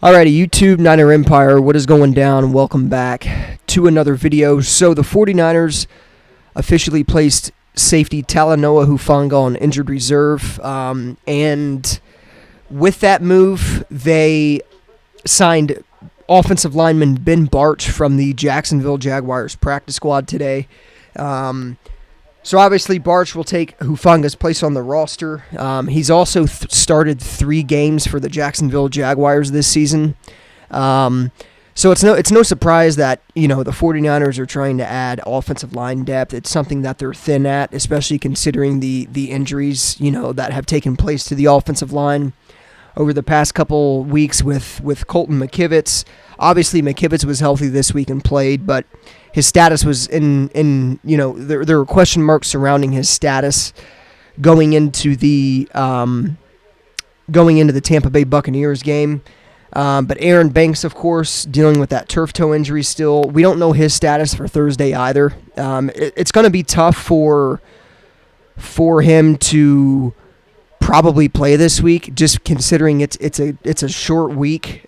Alrighty, YouTube Niner Empire, what is going down? Welcome back to another video. So the 49ers officially placed safety Talanoa Hufanga on injured reserve, and with that move, they signed offensive lineman Ben Bartch from the Jacksonville Jaguars practice squad today. So obviously Bartch will take Hufanga's place on the roster. He's also started 3 games for the Jacksonville Jaguars this season. So it's no surprise that, the 49ers are trying to add offensive line depth. It's something that they're thin at, especially considering the injuries, that have taken place to the offensive line over the past couple weeks with Colton McKivitz. Obviously, McKivitz was healthy this week and played, but his status was there were question marks surrounding his status going into the Tampa Bay Buccaneers game. But Aaron Banks, of course, dealing with that turf toe injury still. We don't know his status for Thursday either. It's going to be tough for him to probably play this week, just considering it's a short week.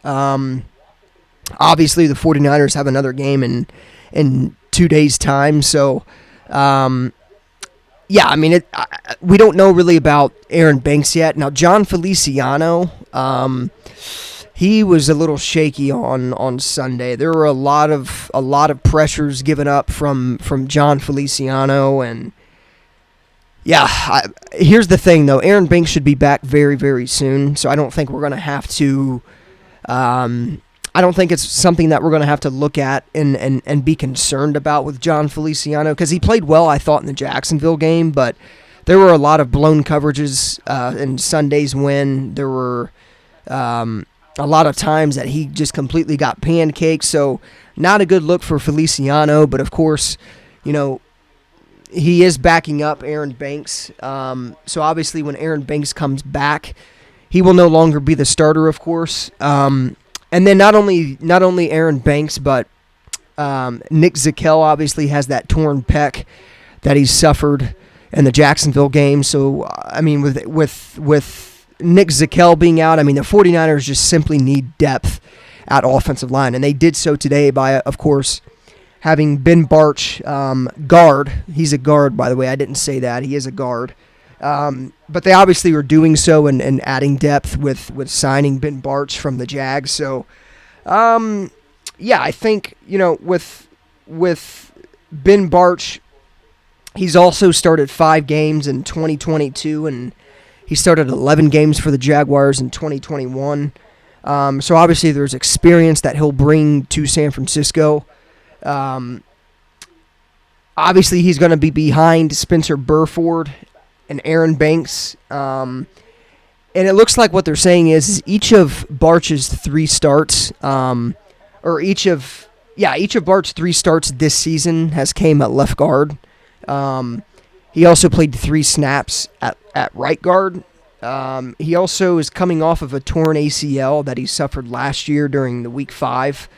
Obviously, the 49ers have another game in 2 days' time. So, we don't know really about Aaron Banks yet. Now, John Feliciano, he was a little shaky on Sunday. There were a lot of pressures given up from John Feliciano, and here's the thing though. Aaron Banks should be back very, very soon. So I don't think we're going to have to. I don't think it's something that we're going to have to look at and be concerned about with John Feliciano, because he played well, I thought, in the Jacksonville game, but there were a lot of blown coverages in Sunday's win. There were a lot of times that he just completely got pancaked, so not a good look for Feliciano, but of course, he is backing up Aaron Banks. So obviously when Aaron Banks comes back, he will no longer be the starter, of course. And then not only Aaron Banks, but Nick Zakelj obviously has that torn pec that he suffered in the Jacksonville game. So, with Nick Zakelj being out, the 49ers just simply need depth at offensive line. And they did so today by, of course, having Ben Bartch guard. He's a guard, by the way. I didn't say that. He is a guard. But they obviously were doing so and adding depth with signing Ben Bartch from the Jags. So, I think, with Ben Bartch, he's also started 5 games in 2022, and he started 11 games for the Jaguars in 2021. So obviously there's experience that he'll bring to San Francisco. Obviously he's going to be behind Spencer Burford and Aaron Banks, and it looks like what they're saying is each of Bartch's 3 starts, each of Bartch's 3 starts this season has came at left guard. He also played 3 snaps at right guard. He also is coming off of a torn ACL that he suffered last year during the Week 5.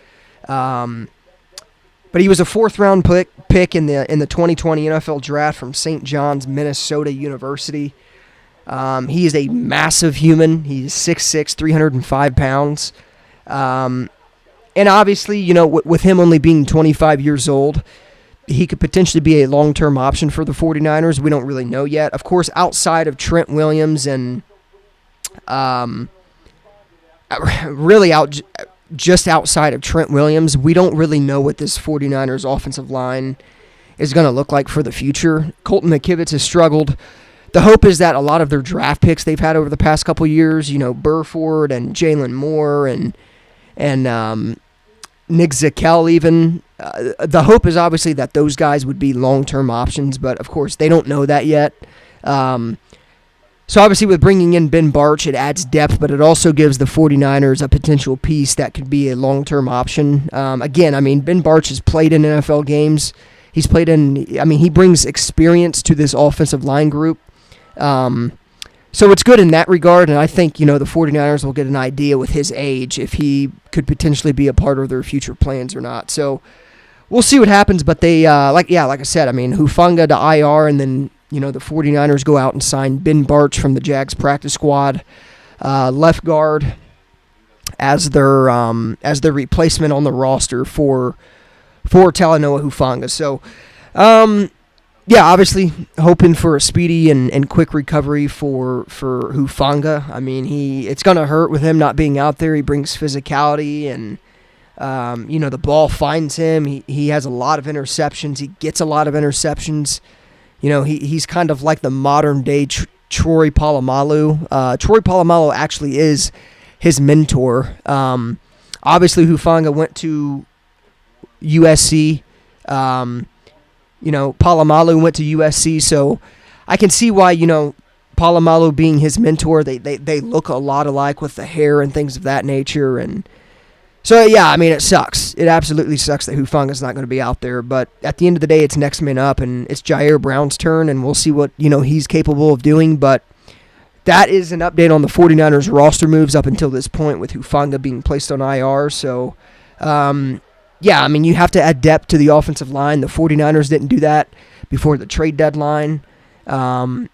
But he was a 4th-round pick in the 2020 NFL Draft from St. John's, Minnesota University. He is a massive human. He's 6'6", 305 pounds. And obviously, with him only being 25 years old, he could potentially be a long-term option for the 49ers. We don't really know yet. Of course, outside of Trent Williams and just outside of Trent Williams, we don't really know what this 49ers offensive line is going to look like for the future. Colton McKivitz has struggled. The hope is that a lot of their draft picks they've had over the past couple years, Burford and Jalen Moore and Nick Zakelj even, the hope is obviously that those guys would be long-term options, but of course they don't know that yet. So obviously with bringing in Ben Bartch, it adds depth, but it also gives the 49ers a potential piece that could be a long-term option. Again, Ben Bartch has played in NFL games. He's played he brings experience to this offensive line group. So it's good in that regard, and I think, the 49ers will get an idea with his age if he could potentially be a part of their future plans or not. So we'll see what happens, but they, like I said, Hufanga to IR, and then, the 49ers go out and sign Ben Bartch from the Jags practice squad, left guard. as their replacement on the roster for Talanoa Hufanga. So, yeah, obviously hoping for a speedy and quick recovery for Hufanga. I mean, it's going to hurt with him not being out there. He brings physicality, and the ball finds him. He has a lot of interceptions. He gets a lot of interceptions. He's kind of like the modern day Troy Polamalu. Troy Polamalu actually is his mentor. Obviously, Hufanga went to USC. Polamalu went to USC, so I can see why, Polamalu being his mentor, they look a lot alike with the hair and things of that nature. And so, yeah, I mean, it sucks. It absolutely sucks that Hufanga's not going to be out there. But at the end of the day, it's next man up, and it's Jair Brown's turn, and we'll see what, he's capable of doing. But that is an update on the 49ers roster moves up until this point, with Hufanga being placed on IR. So, yeah, I mean, you have to add depth to the offensive line. The 49ers didn't do that before the trade deadline. And,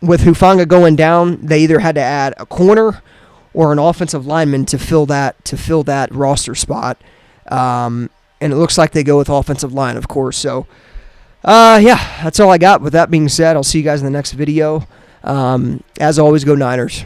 with Hufanga going down, they either had to add a corner or an offensive lineman to fill that roster spot. And it looks like they go with offensive line, of course. So, yeah, that's all I got. With that being said, I'll see you guys in the next video. As always, go Niners.